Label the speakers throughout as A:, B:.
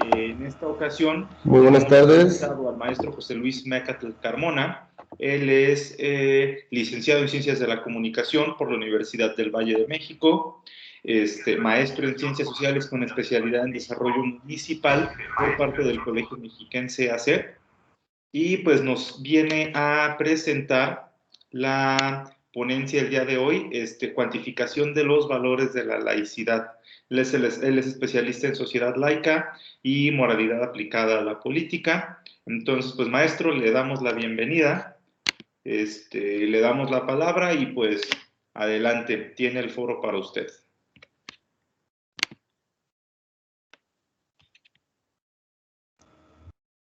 A: En esta ocasión
B: Muy buenas tardes.
A: Hemos invitado al maestro José Luis Mecatl Carmona. Él es licenciado en Ciencias de la Comunicación por la Universidad del Valle de México, maestro en Ciencias Sociales con especialidad en Desarrollo Municipal por parte del Colegio Mexiquense AC, y pues nos viene a presentar la ponencia el día de hoy, cuantificación de los valores de la laicidad. Él es especialista en sociedad laica y moralidad aplicada a la política. Entonces, pues maestro, le damos la bienvenida, le damos la palabra y pues adelante, tiene el foro para usted.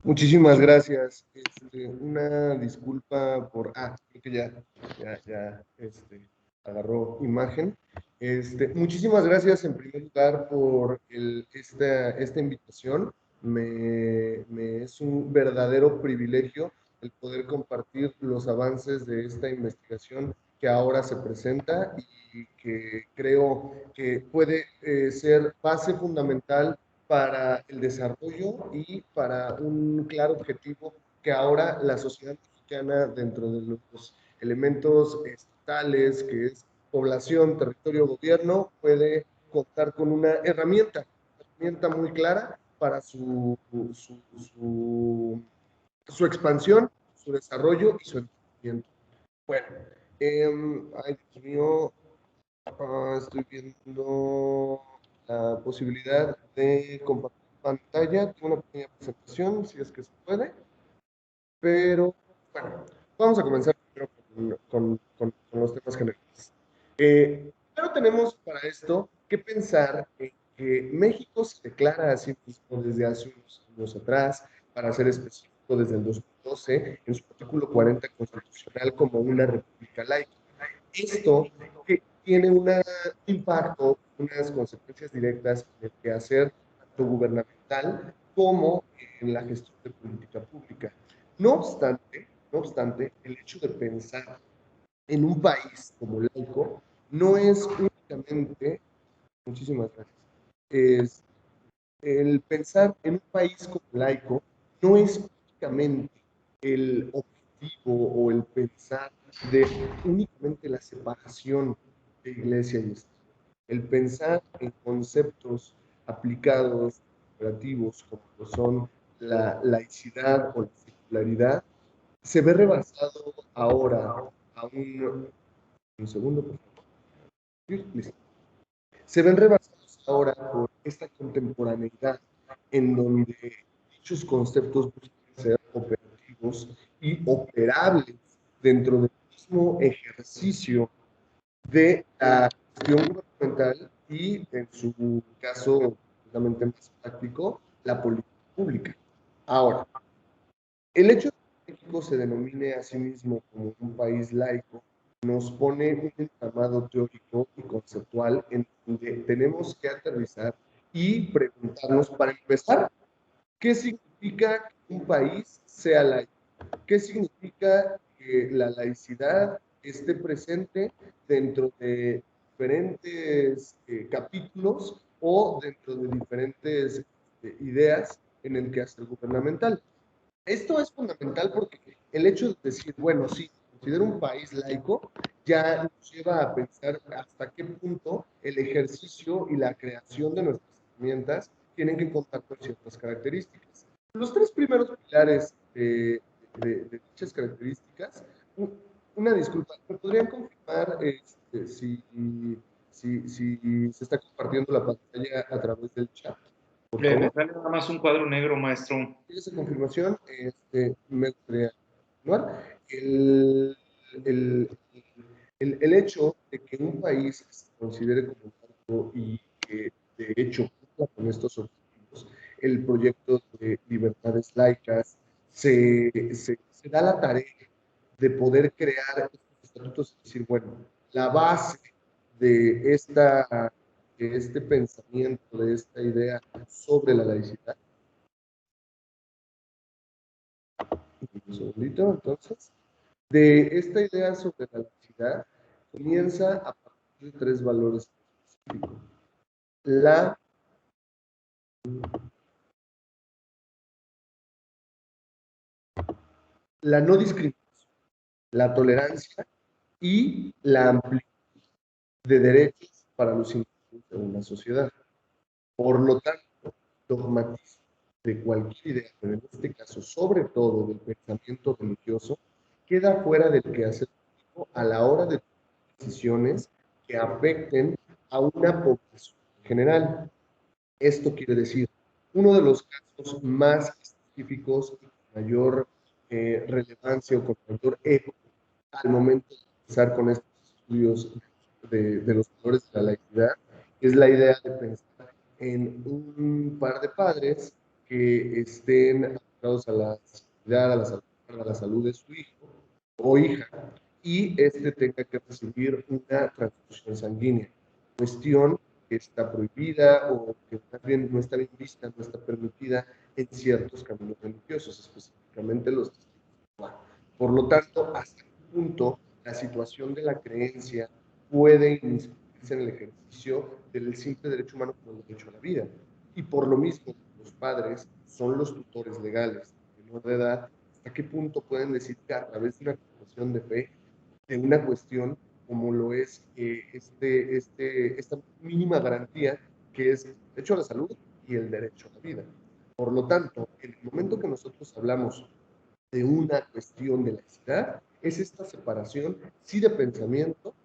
B: Muchísimas gracias. Una disculpa por... creo que ya agarró imagen. Muchísimas gracias en primer lugar por esta invitación. Me es un verdadero privilegio el poder compartir los avances de esta investigación que ahora se presenta y que creo que puede ser base fundamental para el desarrollo y para un claro objetivo que ahora la sociedad mexicana, dentro de los elementos estatales, que es población, territorio, gobierno, puede contar con una herramienta muy clara para su expansión, su desarrollo y su entendimiento. Bueno, ay, Dios mío, estoy viendo la posibilidad de compartir pantalla. Tengo una pequeña presentación, si es que se puede. Pero, bueno, vamos a comenzar primero con los temas generales. Pero tenemos para esto que pensar en que México se declara a sí mismo desde hace unos años atrás, para ser específico, desde el 2012, en su artículo 40 constitucional, como una república laica. Esto que tiene un impacto, unas consecuencias directas en el quehacer tanto gubernamental como en la gestión de política pública. No obstante, el hecho de pensar en un país como laico no es únicamente, muchísimas gracias, el pensar en un país como laico no es únicamente el objetivo o el pensar de únicamente la separación de iglesia y Estado. El pensar en conceptos aplicados, operativos, como lo son la laicidad o la secularidad, se ve rebasado ahora a un segundo, por favor. Listo. Se ven rebasados ahora por esta contemporaneidad en donde dichos conceptos buscan ser operativos y operables dentro del mismo ejercicio de la gestión gubernamental y, en su caso completamente más práctico, la política pública. Ahora, el hecho de que México se denomine a sí mismo como un país laico nos pone un entramado teórico y conceptual en donde tenemos que aterrizar y preguntarnos, para empezar, ¿qué significa que un país sea laico? ¿Qué significa que la laicidad esté presente dentro de diferentes capítulos o dentro de diferentes ideas en el quehacer gubernamental? Esto es fundamental porque el hecho de decir, bueno, sí, considero un país laico, ya nos lleva a pensar hasta qué punto el ejercicio y la creación de nuestras herramientas tienen que contar con ciertas características. Los tres primeros pilares de dichas características, una disculpa, ¿me podrían confirmar si se está compartiendo la pantalla a través del chat? Por
A: Me
B: favor.
A: sale nada más un cuadro negro, maestro.
B: Esa confirmación, me gustaría continuar. El, el hecho de que un país se considere como laico y que de hecho cumpla con estos objetivos, el proyecto de libertades laicas se da la tarea de poder crear estos estatutos, es decir, bueno, la base de, de este pensamiento, de esta idea sobre la laicidad. Un segundito, entonces. De esta idea sobre la laicidad comienza a partir de tres valores específicos. La la no discriminación, la tolerancia y la amplitud de derechos para los individuos de una sociedad. Por lo tanto, dogmatismo de cualquier idea, pero en este caso, sobre todo del pensamiento religioso, queda fuera del quehacer político a la hora de tomar decisiones que afecten a una población general. Esto quiere decir, uno de los casos más específicos y con mayor relevancia o con mayor eco al momento de empezar con estos estudios de los valores de la laicidad es la idea de pensar en un par de padres que estén abocados a la seguridad, a la salud de su hijo o hija y este tenga que recibir una transfusión sanguínea, cuestión que está prohibida o que más bien no está bien vista, no está permitida en ciertos caminos religiosos, específicamente los testigos de Jehová. Por lo tanto, hasta qué punto la situación de la creencia puede inscribirse en el ejercicio del simple derecho humano como el derecho a la vida. Y por lo mismo, los padres son los tutores legales de menor de edad, hasta qué punto pueden decir que a través de una confesión de fe, de una cuestión como lo es esta mínima garantía que es el derecho a la salud y el derecho a la vida. Por lo tanto, en el momento que nosotros hablamos de una cuestión de laicidad, es esta separación, sí, de pensamiento,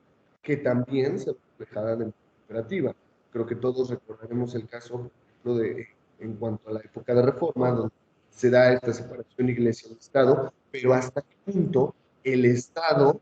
B: que también se reflejada en la cooperativa. Creo que todos recordaremos el caso, por ejemplo, en cuanto a la época de Reforma, donde se da esta separación iglesia-estado, pero hasta qué punto el Estado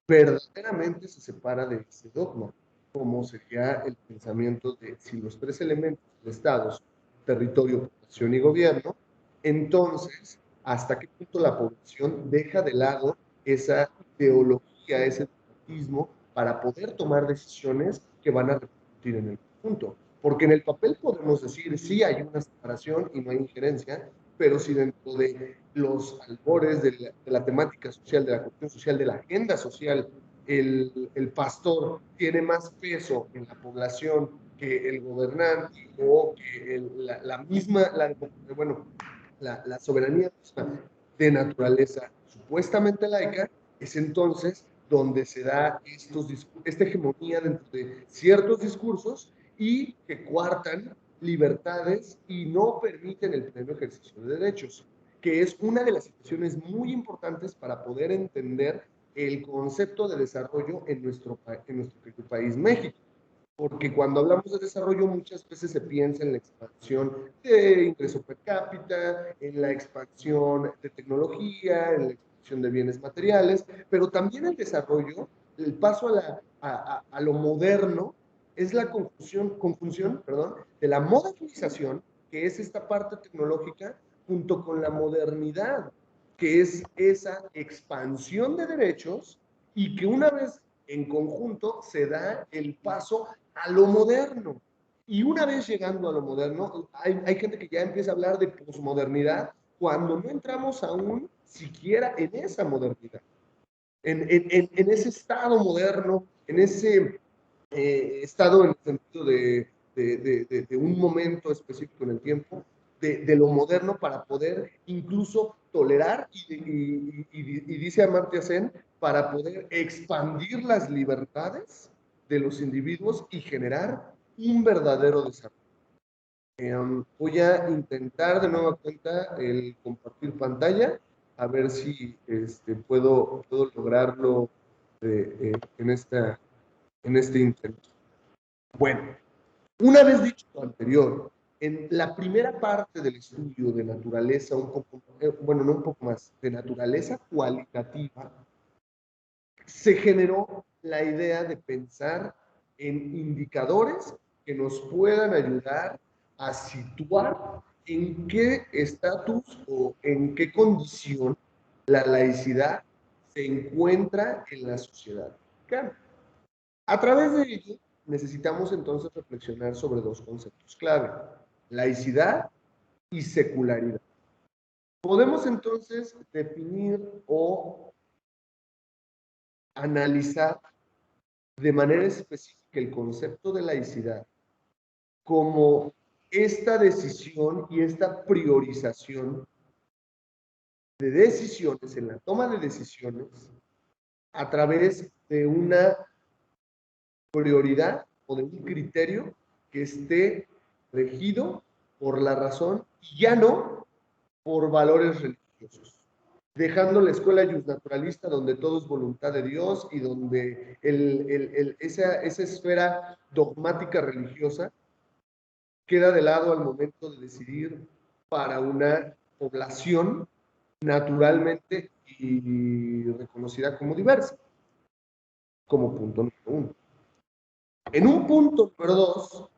B: verdaderamente se separa de ese dogma, como sería el pensamiento de si los tres elementos del Estado son territorio, población y gobierno, entonces, ¿hasta qué punto la población deja de lado esa ideología, ese dogmatismo, para poder tomar decisiones que van a repercutir en el conjunto? Porque en el papel podemos decir, sí, hay una separación y no hay injerencia, pero si dentro de los albores de la temática social, de la cuestión social, de la agenda social, el pastor tiene más peso en la población que el gobernante o que la misma, bueno, la soberanía misma de naturaleza supuestamente laica, es entonces donde se da esta hegemonía dentro de ciertos discursos y que coartan libertades y no permiten el pleno ejercicio de derechos, que es una de las situaciones muy importantes para poder entender el concepto de desarrollo en nuestro país, México. Porque cuando hablamos de desarrollo muchas veces se piensa en la expansión de ingreso per cápita, en la expansión de tecnología, en la expansión de bienes materiales, pero también el desarrollo, el paso a lo moderno, es la conjunción, perdón, de la modernización, que es esta parte tecnológica, junto con la modernidad, que es esa expansión de derechos y que una vez en conjunto se da el paso a lo moderno. Y una vez llegando a lo moderno, hay gente que ya empieza a hablar de posmodernidad cuando no entramos aún siquiera en esa modernidad, en ese estado moderno, en ese estado en el sentido de un momento específico en el tiempo, de lo moderno para poder incluso tolerar y dice Amartya Sen, para poder expandir las libertades de los individuos y generar un verdadero desarrollo. Voy a intentar de nueva cuenta el compartir pantalla, a ver si puedo lograrlo en este intento. Bueno, una vez dicho lo anterior, en la primera parte del estudio de naturaleza, bueno, no un poco más, de naturaleza cualitativa, se generó la idea de pensar en indicadores que nos puedan ayudar a situar en qué estatus o en qué condición la laicidad se encuentra en la sociedad mexicana. A través de ello, necesitamos entonces reflexionar sobre dos conceptos clave: laicidad y secularidad. Podemos entonces definir o analizar de manera específica el concepto de laicidad como esta decisión y esta priorización de decisiones, en la toma de decisiones, a través de una prioridad o de un criterio que esté regido por la razón y ya no por valores religiosos, dejando la escuela justnaturalista donde todo es voluntad de Dios y donde esa esfera dogmática religiosa queda de lado al momento de decidir para una población naturalmente y reconocida como diversa, como punto número uno. En un punto número dos,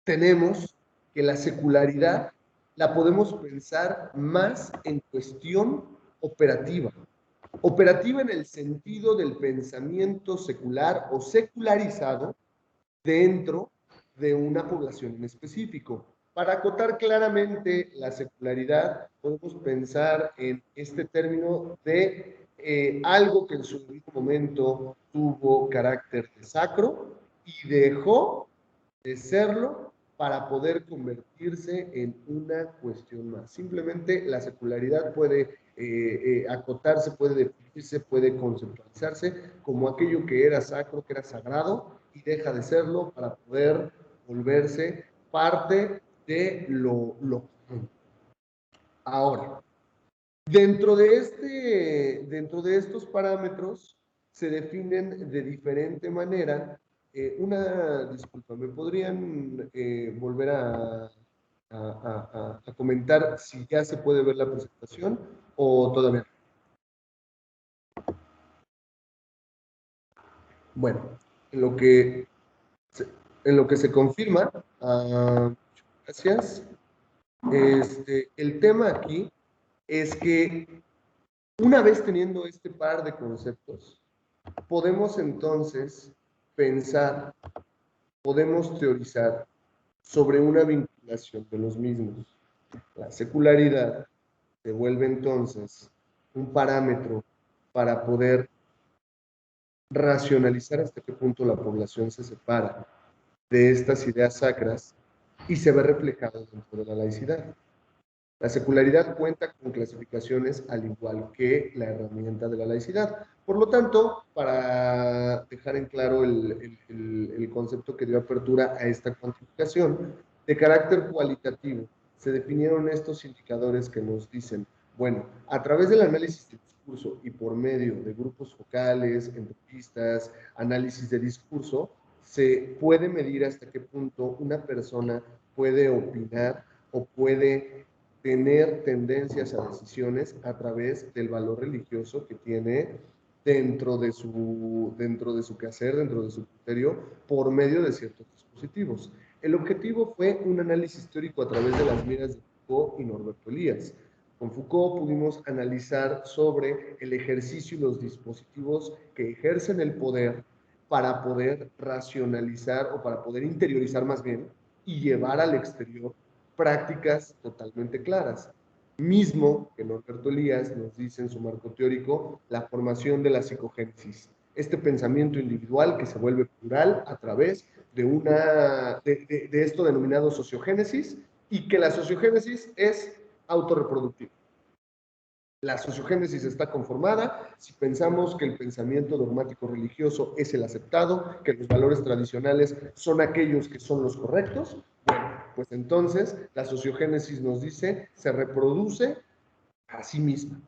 B: tenemos que la secularidad la podemos pensar más en cuestión operativa. Operativa en el sentido del pensamiento secular o secularizado dentro de una población en específico. Para acotar claramente la secularidad, podemos pensar en este término de algo que en su momento tuvo carácter de sacro y dejó de serlo para poder convertirse en una cuestión más. Simplemente la secularidad puede acotarse, puede definirse, puede conceptualizarse como aquello que era sacro, que era sagrado, y deja de serlo para poder volverse parte de lo común. Ahora, dentro de estos parámetros se definen de diferente manera. Una disculpa, ¿me podrían volver a comentar si ya se puede ver la presentación o todavía no? Bueno, en lo que en lo que se confirma, gracias, el tema aquí es que una vez teniendo este par de conceptos, podemos entonces pensar, podemos teorizar sobre una vinculación de los mismos. La secularidad se vuelve entonces un parámetro para poder racionalizar hasta qué punto la población se separa de estas ideas sacras y se ve reflejado dentro de la laicidad. La secularidad cuenta con clasificaciones al igual que la herramienta de la laicidad. Por lo tanto, para dejar en claro el concepto que dio apertura a esta cuantificación, de carácter cualitativo, se definieron estos indicadores que nos dicen, bueno, a través del análisis de discurso y por medio de grupos focales, entrevistas, análisis de discurso, se puede medir hasta qué punto una persona puede opinar o puede tener tendencias a decisiones a través del valor religioso que tiene dentro de su quehacer, dentro de su criterio, por medio de ciertos dispositivos. El objetivo fue un análisis teórico a través de las miras de Foucault y Norberto Elías. Con Foucault pudimos analizar sobre el ejercicio y los dispositivos que ejercen el poder para poder racionalizar o para poder interiorizar más bien y llevar al exterior prácticas totalmente claras. Mismo que Norberto Elías nos dice en su marco teórico la formación de la psicogénesis, este pensamiento individual que se vuelve plural a través de esto denominado sociogénesis, y que la sociogénesis es autorreproductiva. La sociogénesis está conformada si pensamos que el pensamiento dogmático religioso es el aceptado, que los valores tradicionales son aquellos que son los correctos. Bueno, pues entonces la sociogénesis nos dice se reproduce a sí misma.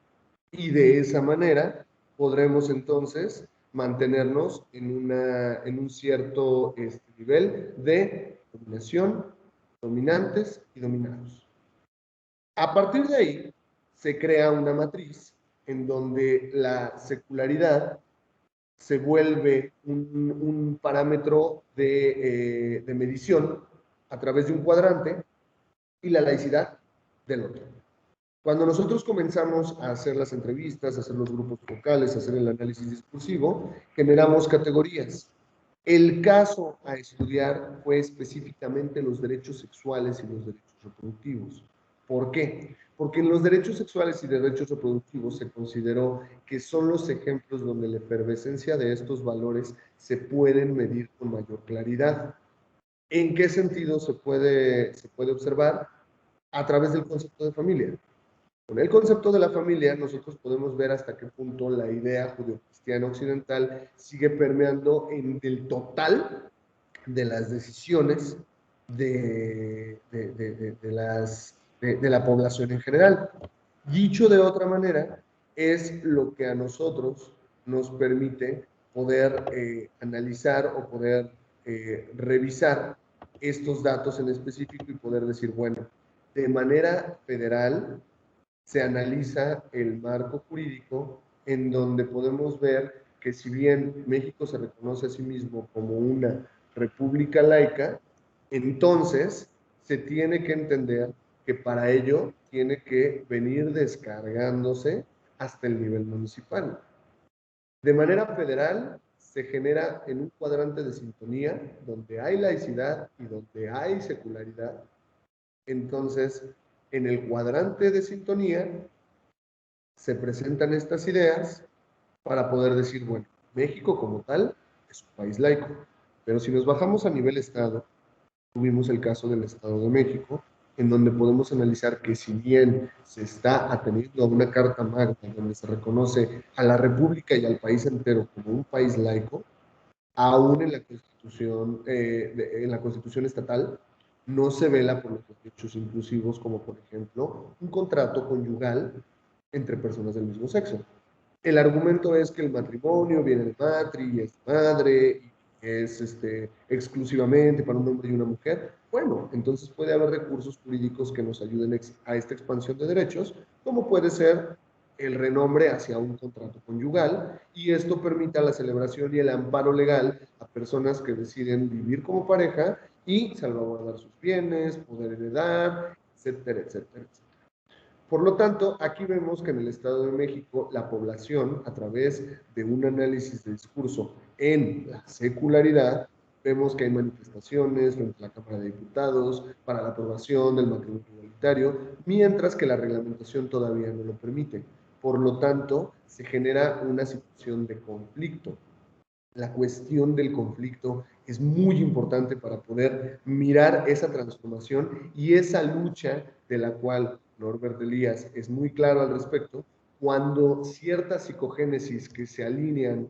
B: Y de esa manera podremos entonces mantenernos en un cierto nivel de dominación, dominantes y dominados. A partir de ahí, se crea una matriz en donde la secularidad se vuelve un parámetro de medición a través de un cuadrante y la laicidad del otro. Cuando nosotros comenzamos a hacer las entrevistas, a hacer los grupos focales, a hacer el análisis discursivo, generamos categorías. El caso a estudiar fue específicamente los derechos sexuales y los derechos reproductivos. ¿Por qué? Porque en los derechos sexuales y derechos reproductivos se consideró que son los ejemplos donde la efervescencia de estos valores se pueden medir con mayor claridad. ¿En qué sentido se puede observar? A través del concepto de familia. Con el concepto de la familia, nosotros podemos ver hasta qué punto la idea judeocristiana occidental sigue permeando en el total de las decisiones de la población en general. Dicho de otra manera, es lo que a nosotros nos permite poder analizar o poder revisar estos datos en específico y poder decir, bueno, de manera federal se analiza el marco jurídico en donde podemos ver que si bien México se reconoce a sí mismo como una república laica, entonces se tiene que entender que para ello tiene que venir descargándose hasta el nivel municipal. De manera federal, se genera en un cuadrante de sintonía donde hay laicidad y donde hay secularidad. Entonces, en el cuadrante de sintonía se presentan estas ideas para poder decir, bueno, México como tal es un país laico, pero si nos bajamos a nivel Estado, tuvimos el caso del Estado de México, en donde podemos analizar que si bien se está atendiendo a una Carta Magna donde se reconoce a la República y al país entero como un país laico, aún en la Constitución estatal no se vela por los derechos inclusivos como por ejemplo un contrato conyugal entre personas del mismo sexo. El argumento es que el matrimonio viene de matri y es madre y es exclusivamente para un hombre y una mujer. Bueno, entonces puede haber recursos jurídicos que nos ayuden a esta expansión de derechos, como puede ser el renombre hacia un contrato conyugal, y esto permita la celebración y el amparo legal a personas que deciden vivir como pareja y salvaguardar sus bienes, poder heredar, etcétera, etcétera, etcétera. Por lo tanto, aquí vemos que en el Estado de México la población, a través de un análisis de discurso en la secularidad, vemos que hay manifestaciones frente a la Cámara de Diputados para la aprobación del matrimonio igualitario, mientras que la reglamentación todavía no lo permite. Por lo tanto, se genera una situación de conflicto. La cuestión del conflicto es muy importante para poder mirar esa transformación y esa lucha de la cual Norbert Elias es muy claro al respecto, cuando ciertas psicogénesis que se alinean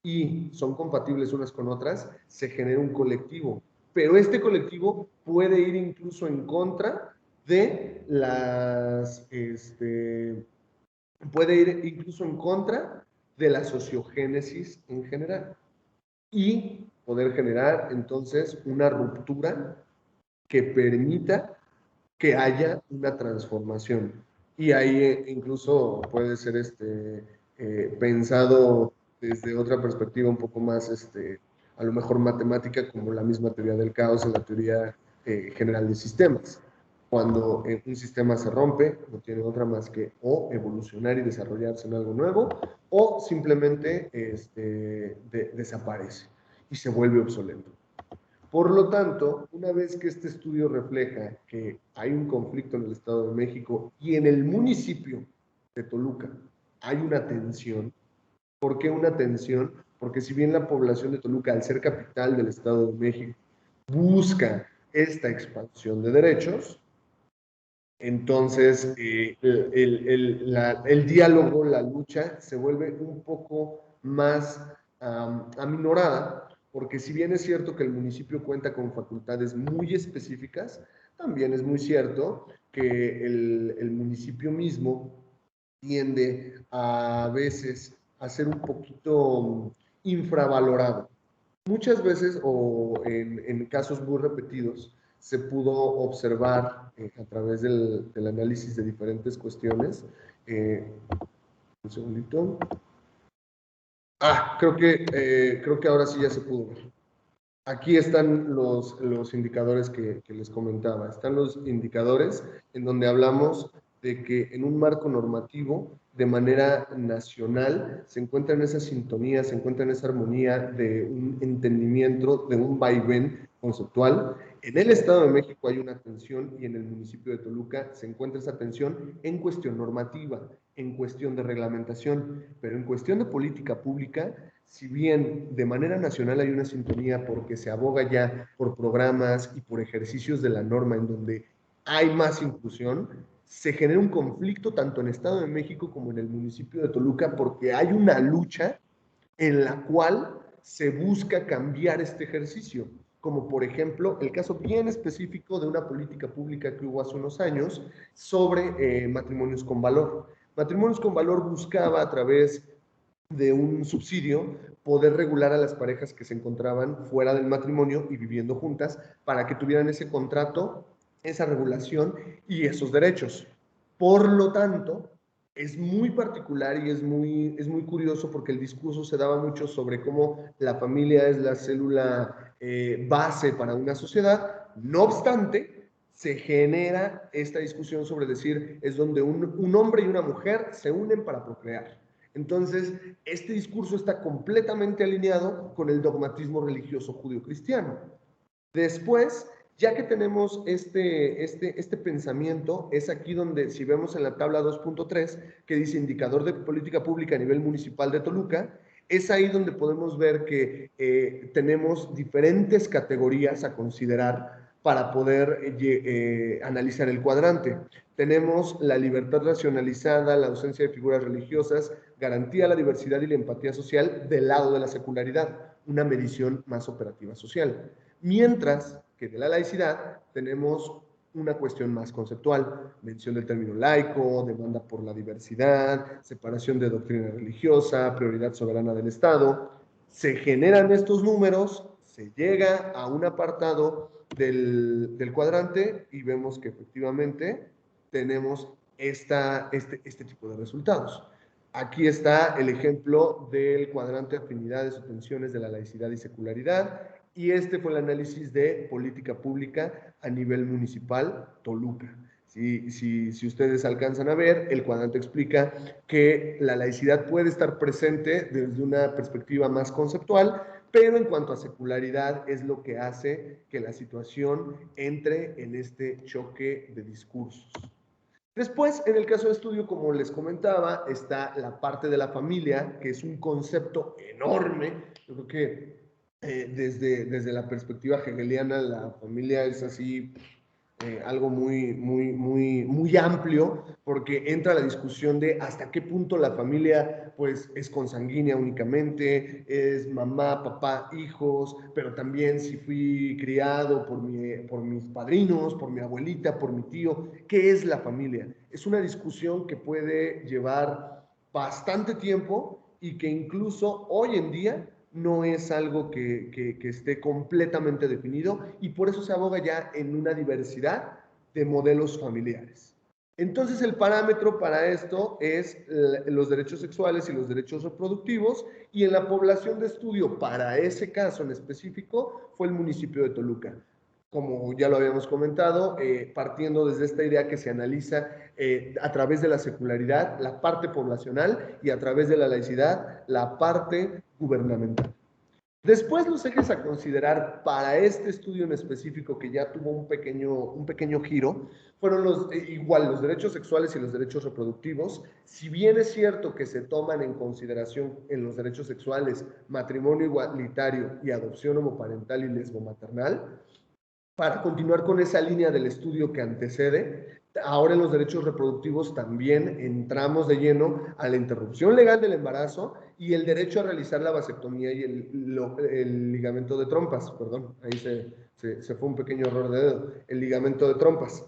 B: y son compatibles unas con otras, se genera un colectivo. Pero este colectivo puede ir incluso en contra de puede ir incluso en contra de la sociogénesis en general y poder generar entonces una ruptura que permita que haya una transformación. Y ahí incluso puede ser pensado desde otra perspectiva un poco más, a lo mejor matemática, como la misma teoría del caos en la teoría general de sistemas. Cuando un sistema se rompe, no tiene otra más que o evolucionar y desarrollarse en algo nuevo, o simplemente desaparece y se vuelve obsoleto. Por lo tanto, una vez que este estudio refleja que hay un conflicto en el Estado de México y en el municipio de Toluca hay una tensión, ¿por qué una tensión? Porque si bien la población de Toluca, al ser capital del Estado de México, busca esta expansión de derechos, entonces el diálogo, la lucha, se vuelve un poco más aminorada, porque si bien es cierto que el municipio cuenta con facultades muy específicas, también es muy cierto que el municipio mismo tiende a veces a ser un poquito infravalorado. Muchas veces, o en casos muy repetidos, se pudo observar a través del análisis de diferentes cuestiones. Un segundito. Creo que ahora sí ya se pudo ver. Aquí están los indicadores que les comentaba. Están los indicadores en donde hablamos de que en un marco normativo, de manera nacional, se encuentra en esa sintonía, se encuentra en esa armonía de un entendimiento, de un vaivén conceptual. En el Estado de México hay una tensión y en el municipio de Toluca se encuentra esa tensión en cuestión normativa, en cuestión de reglamentación, pero en cuestión de política pública, si bien de manera nacional hay una sintonía porque se aboga ya por programas y por ejercicios de la norma en donde hay más inclusión, se genera un conflicto tanto en Estado de México como en el municipio de Toluca, porque hay una lucha en la cual se busca cambiar este ejercicio, como por ejemplo el caso bien específico de una política pública que hubo hace unos años sobre matrimonios con valor. Matrimonios con valor buscaba a través de un subsidio poder regular a las parejas que se encontraban fuera del matrimonio y viviendo juntas para que tuvieran ese contrato, esa regulación y esos derechos. Por lo tanto, es muy particular y es muy curioso porque el discurso se daba mucho sobre cómo la familia es la célula base para una sociedad. No obstante, se genera esta discusión sobre decir es donde un hombre y una mujer se unen para procrear. Entonces, este discurso está completamente alineado con el dogmatismo religioso judio-cristiano. Después, ya que tenemos este pensamiento, es aquí donde, si vemos en la tabla 2.3, que dice indicador de política pública a nivel municipal de Toluca, es ahí donde podemos ver que tenemos diferentes categorías a considerar para poder analizar el cuadrante. Tenemos la libertad racionalizada, la ausencia de figuras religiosas, garantía la diversidad y la empatía social del lado de la secularidad, una medición más operativa social. Mientras que de la laicidad tenemos una cuestión más conceptual, mención del término laico, demanda por la diversidad, separación de doctrina religiosa, prioridad soberana del Estado. Se generan estos números, se llega a un apartado del cuadrante y vemos que efectivamente tenemos este tipo de resultados. Aquí está el ejemplo del cuadrante de afinidades o tensiones de la laicidad y secularidad, y este fue el análisis de política pública a nivel municipal Toluca. Si ustedes alcanzan a ver, el cuadrante explica que la laicidad puede estar presente desde una perspectiva más conceptual, pero en cuanto a secularidad es lo que hace que la situación entre en este choque de discursos. Después, en el caso de estudio, como les comentaba, está la parte de la familia, que es un concepto enorme. Yo creo que desde la perspectiva hegeliana, la familia es así algo muy amplio, porque entra la discusión de hasta qué punto la familia pues es consanguínea únicamente, es mamá, papá, hijos, pero también si fui criado por mis padrinos, por mi abuelita, por mi tío, ¿qué es la familia? Es una discusión que puede llevar bastante tiempo y que incluso hoy en día no es algo que esté completamente definido y por eso se aboga ya en una diversidad de modelos familiares. Entonces el parámetro para esto es los derechos sexuales y los derechos reproductivos, y en la población de estudio para ese caso en específico fue el municipio de Toluca. Como ya lo habíamos comentado, partiendo desde esta idea que se analiza a través de la secularidad, la parte poblacional, y a través de la laicidad, la parte gubernamental. Después, los ejes a considerar para este estudio en específico, que ya tuvo un pequeño giro, fueron igual los derechos sexuales y los derechos reproductivos. Si bien es cierto que se toman en consideración en los derechos sexuales matrimonio igualitario y adopción homoparental y lesbomaternal, para continuar con esa línea del estudio que antecede, ahora en los derechos reproductivos también entramos de lleno a la interrupción legal del embarazo y el derecho a realizar la vasectomía y el ligamento de trompas, perdón, ahí se fue un pequeño error de dedo, el ligamento de trompas.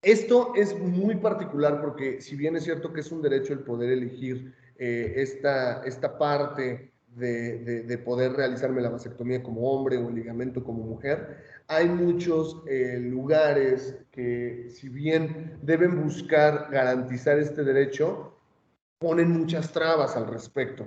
B: Esto es muy particular porque si bien es cierto que es un derecho el poder elegir esta parte de poder realizarme la vasectomía como hombre o el ligamento como mujer, hay muchos lugares que si bien deben buscar garantizar este derecho, ponen muchas trabas al respecto.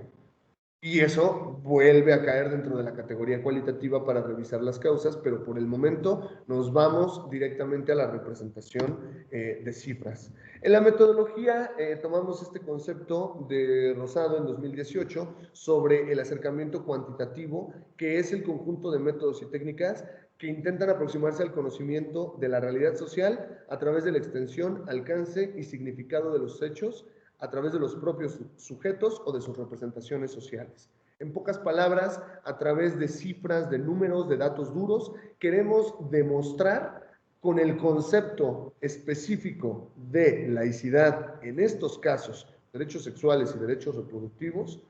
B: Y eso vuelve a caer dentro de la categoría cualitativa para revisar las causas, pero por el momento nos vamos directamente a la representación de cifras. En la metodología tomamos este concepto de Rosado en 2018 sobre el acercamiento cuantitativo, que es el conjunto de métodos y técnicas que intentan aproximarse al conocimiento de la realidad social a través de la extensión, alcance y significado de los hechos, a través de los propios sujetos o de sus representaciones sociales. En pocas palabras, a través de cifras, de números, de datos duros, queremos demostrar con el concepto específico de laicidad en estos casos, derechos sexuales y derechos reproductivos,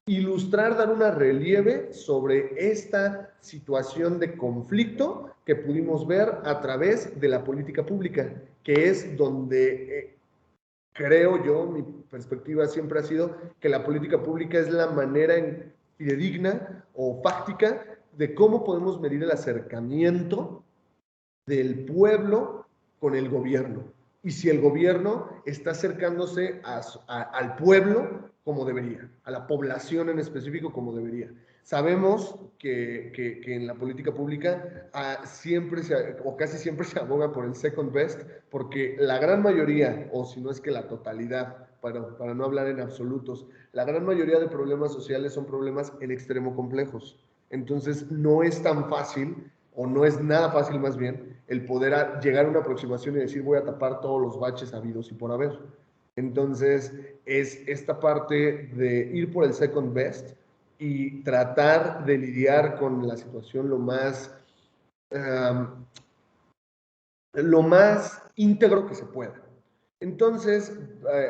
B: ilustrar, dar una relieve sobre esta situación de conflicto que pudimos ver a través de la política pública, que es donde creo yo, mi perspectiva siempre ha sido que la política pública es la manera fidedigna o fáctica de cómo podemos medir el acercamiento del pueblo con el gobierno. Y si el gobierno está acercándose al pueblo como debería, a la población en específico como debería. Sabemos que en la política pública siempre o casi siempre se aboga por el second best, porque la gran mayoría, o si no es que la totalidad, para no hablar en absolutos, la gran mayoría de problemas sociales son problemas en extremo complejos. Entonces no es tan fácil, o no es nada fácil más bien, el poder llegar a una aproximación y decir voy a tapar todos los baches habidos y por haber. Entonces es esta parte de ir por el second best y tratar de lidiar con la situación lo más íntegro que se pueda. Entonces,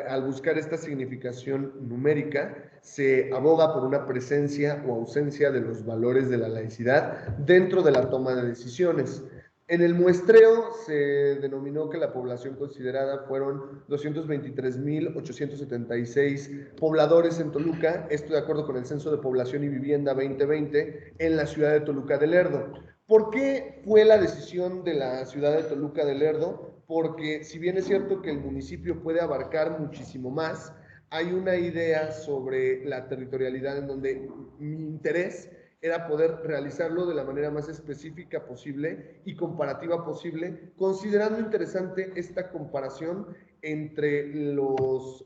B: al buscar esta significación numérica, se aboga por una presencia o ausencia de los valores de la laicidad dentro de la toma de decisiones. En el muestreo se denominó que la población considerada fueron 223,876 pobladores en Toluca, esto de acuerdo con el Censo de Población y Vivienda 2020 en la ciudad de Toluca del Lerdo. ¿Por qué fue la decisión de la ciudad de Toluca del Lerdo? Porque si bien es cierto que el municipio puede abarcar muchísimo más, hay una idea sobre la territorialidad en donde mi interés era poder realizarlo de la manera más específica posible y comparativa posible, considerando interesante esta comparación entre los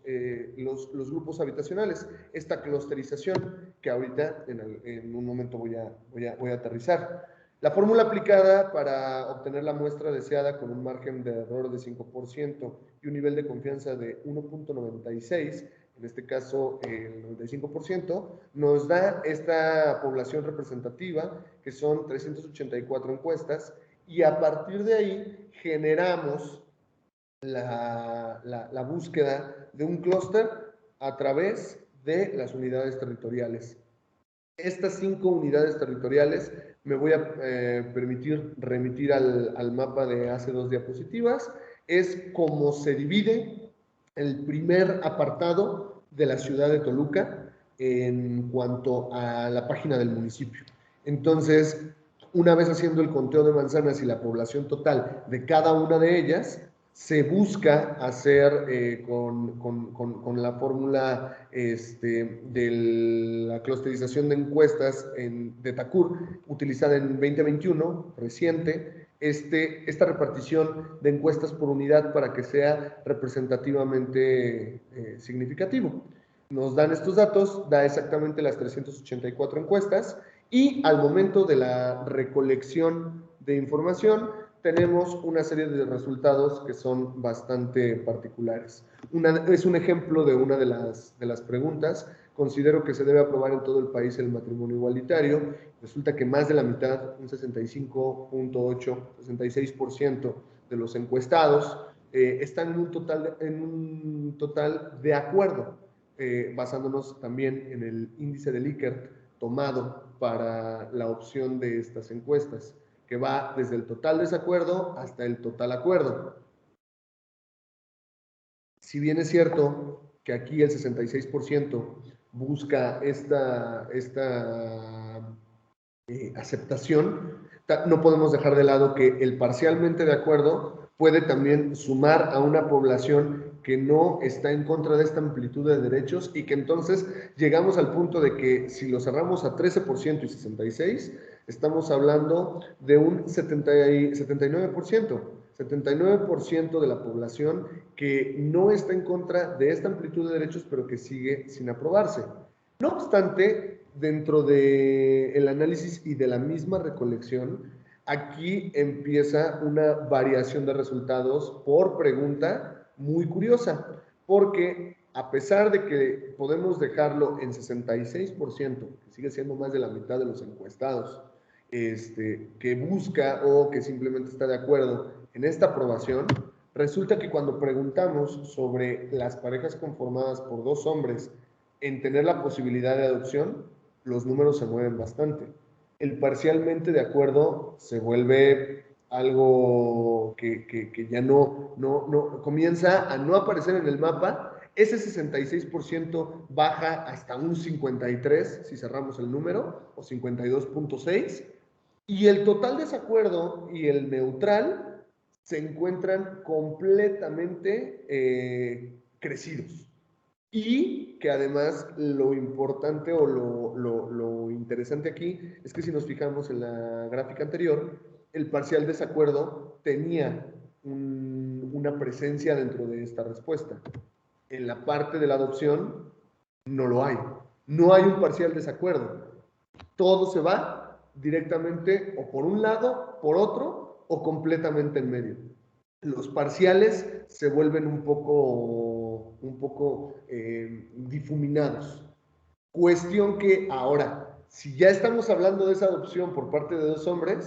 B: grupos habitacionales, esta clusterización que ahorita en un momento voy a aterrizar. La fórmula aplicada para obtener la muestra deseada con un margen de error de 5% y un nivel de confianza de 1.96, en este caso el 95%, nos da esta población representativa, que son 384 encuestas, y a partir de ahí generamos la búsqueda de un clúster a través de las unidades territoriales. Estas 5 unidades territoriales me voy a permitir remitir al mapa de hace 2 diapositivas. Es como se divide el primer apartado de la ciudad de Toluca en cuanto a la página del municipio. Entonces, una vez haciendo el conteo de manzanas y la población total de cada una de ellas, se busca hacer con la fórmula de la clusterización de encuestas de TACUR, utilizada en 2021, reciente, esta repartición de encuestas por unidad para que sea representativamente significativo. Nos dan estos datos, da exactamente las 384 encuestas y al momento de la recolección de información tenemos una serie de resultados que son bastante particulares. Es un ejemplo de una de las preguntas. Considero que se debe aprobar en todo el país el matrimonio igualitario. Resulta que más de la mitad, un 65.8, 66% de los encuestados están en un total de acuerdo, basándonos también en el índice de Likert tomado para la opción de estas encuestas, que va desde el total desacuerdo hasta el total acuerdo. Si bien es cierto que aquí el 66% busca esta aceptación, no podemos dejar de lado que el parcialmente de acuerdo puede también sumar a una población que no está en contra de esta amplitud de derechos y que entonces llegamos al punto de que si lo cerramos a 13% y 66%, estamos hablando de un 79% de la población que no está en contra de esta amplitud de derechos, pero que sigue sin aprobarse. No obstante, dentro del análisis y de la misma recolección, aquí empieza una variación de resultados por pregunta muy curiosa, porque a pesar de que podemos dejarlo en 66%, que sigue siendo más de la mitad de los encuestados, que busca o que simplemente está de acuerdo en esta aprobación, resulta que cuando preguntamos sobre las parejas conformadas por dos hombres en tener la posibilidad de adopción, los números se mueven bastante. El parcialmente de acuerdo se vuelve algo que ya no comienza a no aparecer en el mapa. Ese 66% baja hasta un 53%, si cerramos el número, o 52.6%, y el total desacuerdo y el neutral se encuentran completamente crecidos. Y que además lo importante o lo interesante aquí es que si nos fijamos en la gráfica anterior, el parcial desacuerdo tenía una presencia dentro de esta respuesta. En la parte de la adopción no lo hay. No hay un parcial desacuerdo. Todo se va directamente o por un lado, por otro, o completamente en medio. Los parciales se vuelven un poco difuminados. Cuestión que ahora, si ya estamos hablando de esa adopción por parte de dos hombres,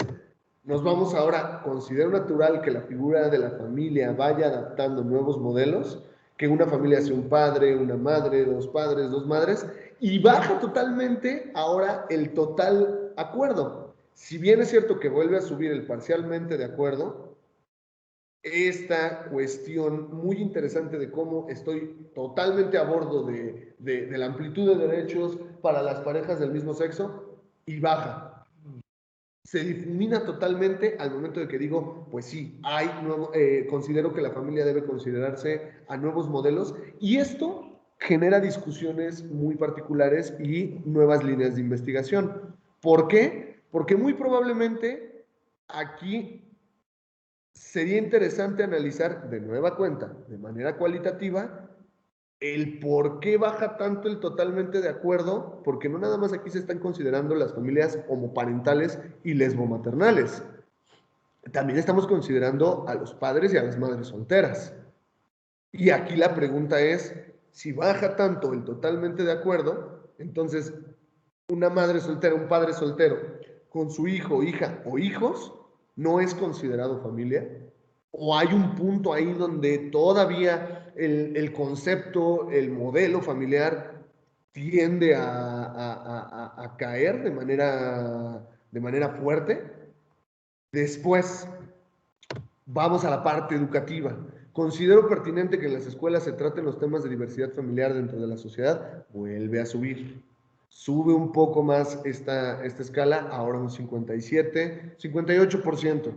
B: nos vamos ahora, considero natural que la figura de la familia vaya adaptando nuevos modelos, que una familia sea un padre, una madre, dos padres, dos madres, y baja totalmente ahora el total acuerdo. Si bien es cierto que vuelve a subir el parcialmente de acuerdo, esta cuestión muy interesante de cómo estoy totalmente a bordo de la amplitud de derechos para las parejas del mismo sexo y baja. Se difumina totalmente al momento de que digo, pues sí, hay considero que la familia debe considerarse a nuevos modelos, y esto genera discusiones muy particulares y nuevas líneas de investigación. ¿Por qué? Porque muy probablemente aquí sería interesante analizar de nueva cuenta, de manera cualitativa, el por qué baja tanto el totalmente de acuerdo, porque no nada más aquí se están considerando las familias homoparentales y lesbomaternales. También estamos considerando a los padres y a las madres solteras. Y aquí la pregunta es, si baja tanto el totalmente de acuerdo, entonces una madre soltera, un padre soltero, con su hijo, hija o hijos, no es considerado familia. ¿O hay un punto ahí donde todavía el concepto, el modelo familiar tiende a caer de manera fuerte? Después, vamos a la parte educativa. ¿Considero pertinente que en las escuelas se traten los temas de diversidad familiar dentro de la sociedad? Vuelve a subir. Sube un poco más esta escala, ahora un 57, 58%.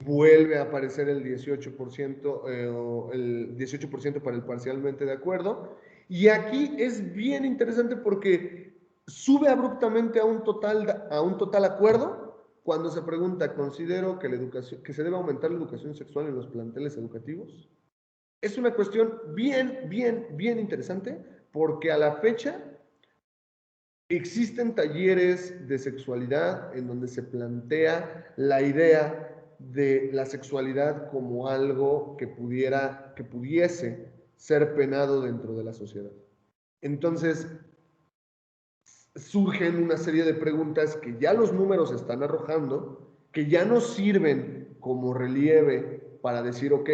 B: Vuelve a aparecer el 18%, el 18% para el parcialmente de acuerdo. Y aquí es bien interesante porque sube abruptamente a un total acuerdo cuando se pregunta, ¿considero que se debe aumentar la educación sexual en los planteles educativos? Es una cuestión bien interesante, porque a la fecha existen talleres de sexualidad en donde se plantea la idea de la sexualidad como algo que pudiese ser penado dentro de la sociedad. Entonces, surgen una serie de preguntas que ya los números están arrojando, que ya nos sirven como relieve para decir, ok,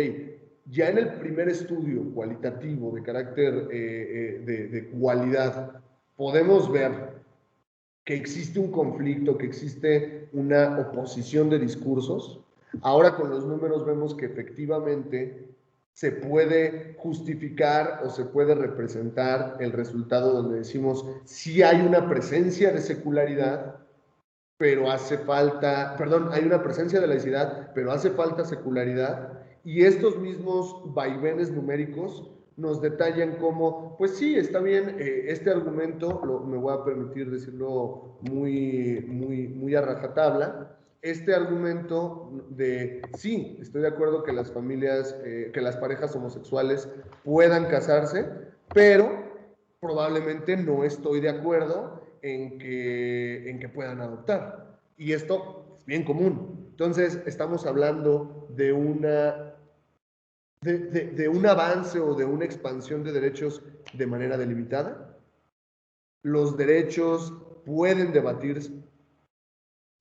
B: ya en el primer estudio cualitativo de carácter de cualidad, podemos ver que existe un conflicto, que existe una oposición de discursos. Ahora con los números vemos que efectivamente se puede justificar o se puede representar el resultado donde decimos sí hay una presencia de secularidad, pero hace falta, perdón, hay una presencia de laicidad, pero hace falta secularidad, y estos mismos vaivenes numéricos nos detallan cómo, pues sí, está bien, este argumento, me voy a permitir decirlo muy a rajatabla, este argumento de, sí, estoy de acuerdo que las familias, que las parejas homosexuales puedan casarse, pero probablemente no estoy de acuerdo en que puedan adoptar. Y esto es bien común. Entonces, estamos hablando de un avance o de una expansión de derechos de manera delimitada. Los derechos pueden debatirse,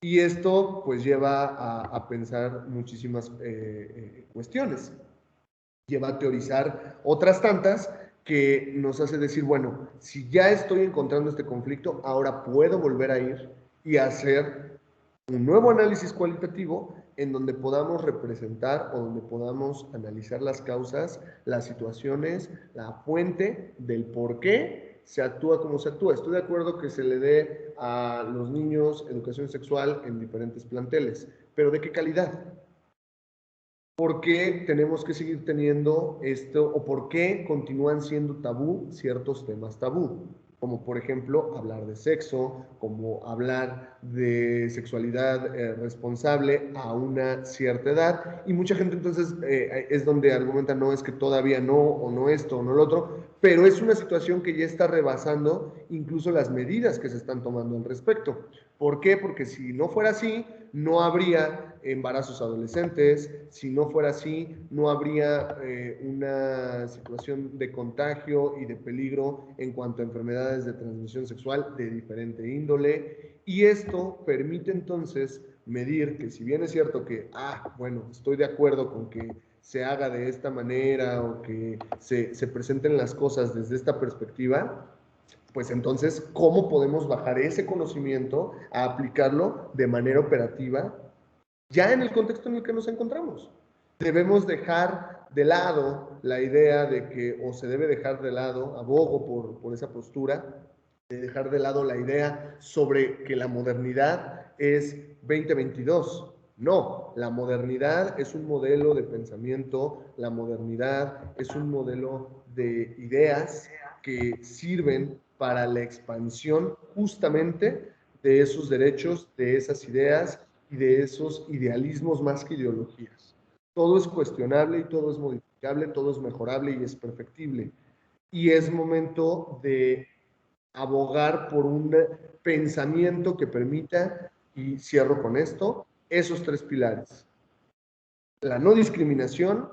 B: Y esto pues lleva a pensar muchísimas cuestiones, lleva a teorizar otras tantas que nos hace decir, bueno, si ya estoy encontrando este conflicto, ahora puedo volver a ir y hacer un nuevo análisis cualitativo en donde podamos representar o donde podamos analizar las causas, las situaciones, la fuente del por qué se actúa como se actúa. Estoy de acuerdo que se le dé a los niños educación sexual en diferentes planteles, pero ¿de qué calidad? ¿Por qué tenemos que seguir teniendo esto o por qué continúan siendo tabú ciertos temas tabú? Como por ejemplo hablar de sexo, como hablar de sexualidad responsable a una cierta edad. Y mucha gente entonces es donde argumenta, no, es que todavía no, o no esto, o no lo otro, pero es una situación que ya está rebasando incluso las medidas que se están tomando al respecto. ¿Por qué? Porque si no fuera así, no habría embarazos adolescentes, si no fuera así, no habría una situación de contagio y de peligro en cuanto a enfermedades de transmisión sexual de diferente índole. Y esto permite entonces medir que si bien es cierto que, bueno, estoy de acuerdo con que se haga de esta manera o que se presenten las cosas desde esta perspectiva, pues entonces, ¿cómo podemos bajar ese conocimiento a aplicarlo de manera operativa ya en el contexto en el que nos encontramos? Debemos dejar de lado la idea de que, o se debe dejar de lado, abogo por esa postura, de dejar de lado la idea sobre que la modernidad es 2022. No, la modernidad es un modelo de pensamiento, la modernidad es un modelo de ideas que sirven para la expansión justamente de esos derechos, de esas ideas y de esos idealismos más que ideologías. Todo es cuestionable y todo es modificable, todo es mejorable y es perfectible. Y es momento de abogar por un pensamiento que permita, y cierro con esto, esos tres pilares. La no discriminación,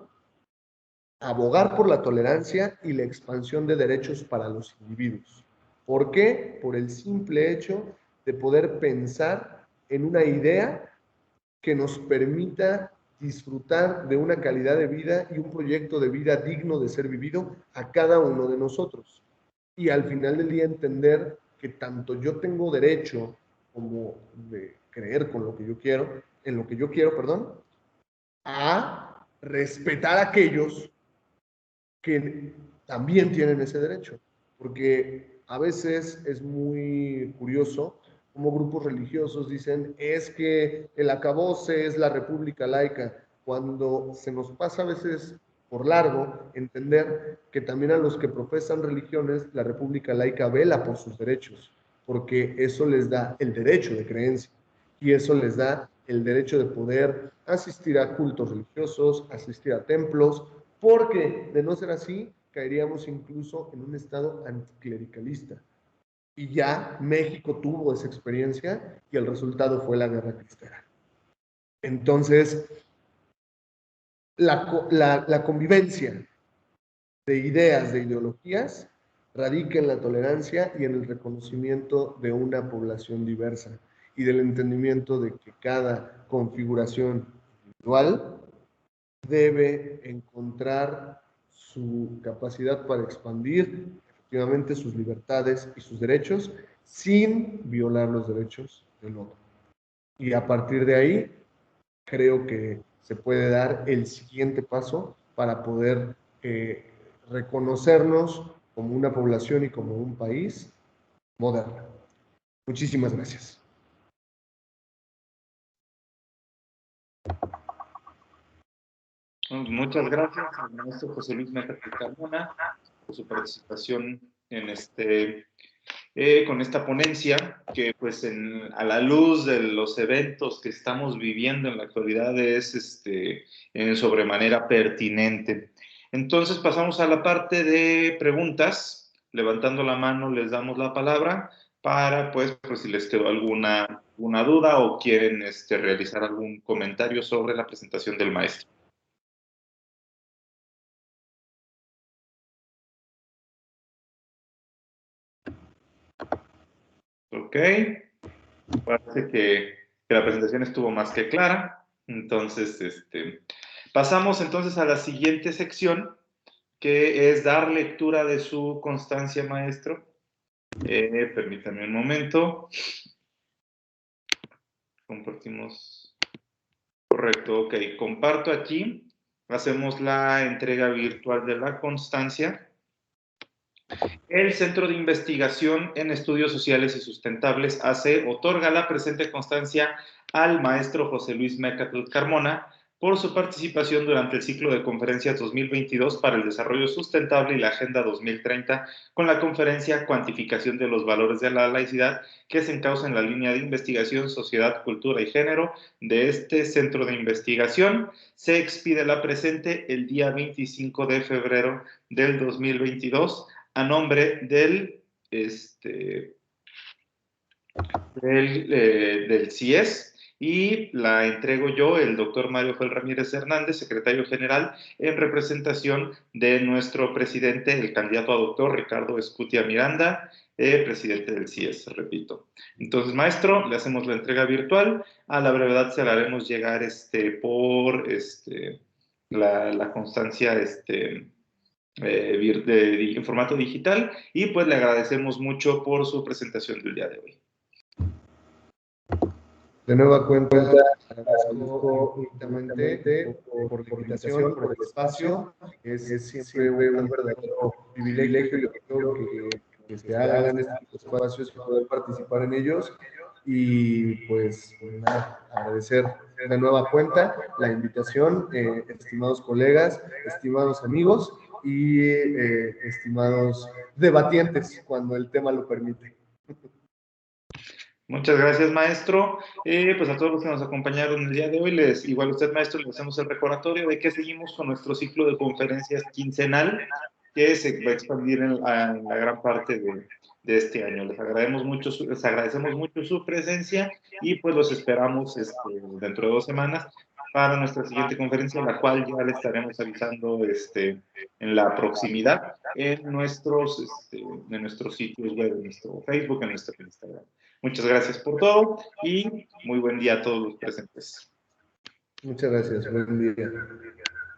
B: abogar por la tolerancia y la expansión de derechos para los individuos. ¿Por qué? Por el simple hecho de poder pensar en una idea que nos permita disfrutar de una calidad de vida y un proyecto de vida digno de ser vivido a cada uno de nosotros. Y al final del día entender que tanto yo tengo derecho como de creer con lo que yo quiero, en lo que yo quiero, perdón, a respetar a aquellos que también tienen ese derecho. Porque a veces es muy curioso como grupos religiosos dicen, es que el acabose es la república laica, cuando se nos pasa a veces por largo entender que también a los que profesan religiones, la república laica vela por sus derechos, porque eso les da el derecho de creencia y eso les da el derecho de poder asistir a cultos religiosos, asistir a templos, porque de no ser así, caeríamos incluso en un estado anticlericalista. Y ya México tuvo esa experiencia y el resultado fue la guerra cristera. Entonces, la convivencia de ideas, de ideologías, radica en la tolerancia y en el reconocimiento de una población diversa y del entendimiento de que cada configuración individual debe encontrar su capacidad para expandir efectivamente sus libertades y sus derechos sin violar los derechos del otro. Y a partir de ahí, creo que se puede dar el siguiente paso para poder reconocernos como una población y como un país moderno. Muchísimas gracias.
A: Muchas gracias al maestro José Luis Mecatl Carmona por su participación en con esta ponencia, que pues a la luz de los eventos que estamos viviendo en la actualidad es en sobremanera pertinente. Entonces pasamos a la parte de preguntas. Levantando la mano les damos la palabra para pues si les quedó alguna duda o quieren realizar algún comentario sobre la presentación del maestro. Ok, parece que que la presentación estuvo más que clara. Entonces, pasamos entonces a la siguiente sección, que es dar lectura de su constancia, maestro. Permítame un momento. Compartimos. Correcto, ok. Comparto aquí. Hacemos la entrega virtual de la constancia. El Centro de Investigación en Estudios Sociales y Sustentables, AC, otorga la presente constancia al maestro José Luis Mecatl Carmona por su participación durante el ciclo de conferencias 2022 para el desarrollo sustentable y la Agenda 2030 con la conferencia Cuantificación de los valores de la laicidad, que se encausa en la línea de investigación Sociedad, Cultura y Género de este centro de investigación. Se expide la presente el día 25 de febrero del 2022 a nombre del CIES, y la entrego yo, el doctor Mario Joel Ramírez Hernández, secretario general, en representación de nuestro presidente, el candidato a doctor Ricardo Escutia Miranda, presidente del CIES, repito. Entonces, maestro, le hacemos la entrega virtual. A la brevedad se la haremos llegar por la constancia en formato digital, y pues le agradecemos mucho por su presentación del día de hoy.
B: De nueva cuenta, agradezco infinitamente por la invitación, por el espacio. Es siempre un verdadero privilegio y honor que se hagan estos espacios y poder participar en ellos. Y pues nada, agradecer de nueva cuenta la invitación, estimados colegas, estimados amigos y estimados debatientes, cuando el tema lo permite.
A: Muchas gracias, maestro. Pues a todos los que nos acompañaron el día de hoy, igual a usted, maestro, le hacemos el recordatorio de que seguimos con nuestro ciclo de conferencias quincenal, que se va a expandir en la gran parte de este año. Les agradecemos mucho su presencia, y pues los esperamos dentro de 2 semanas para nuestra siguiente conferencia, la cual ya le estaremos avisando en la proximidad en nuestros sitios web, en nuestro Facebook, en nuestro Instagram. Muchas gracias por todo y muy buen día a todos los presentes.
B: Muchas gracias. Buen día.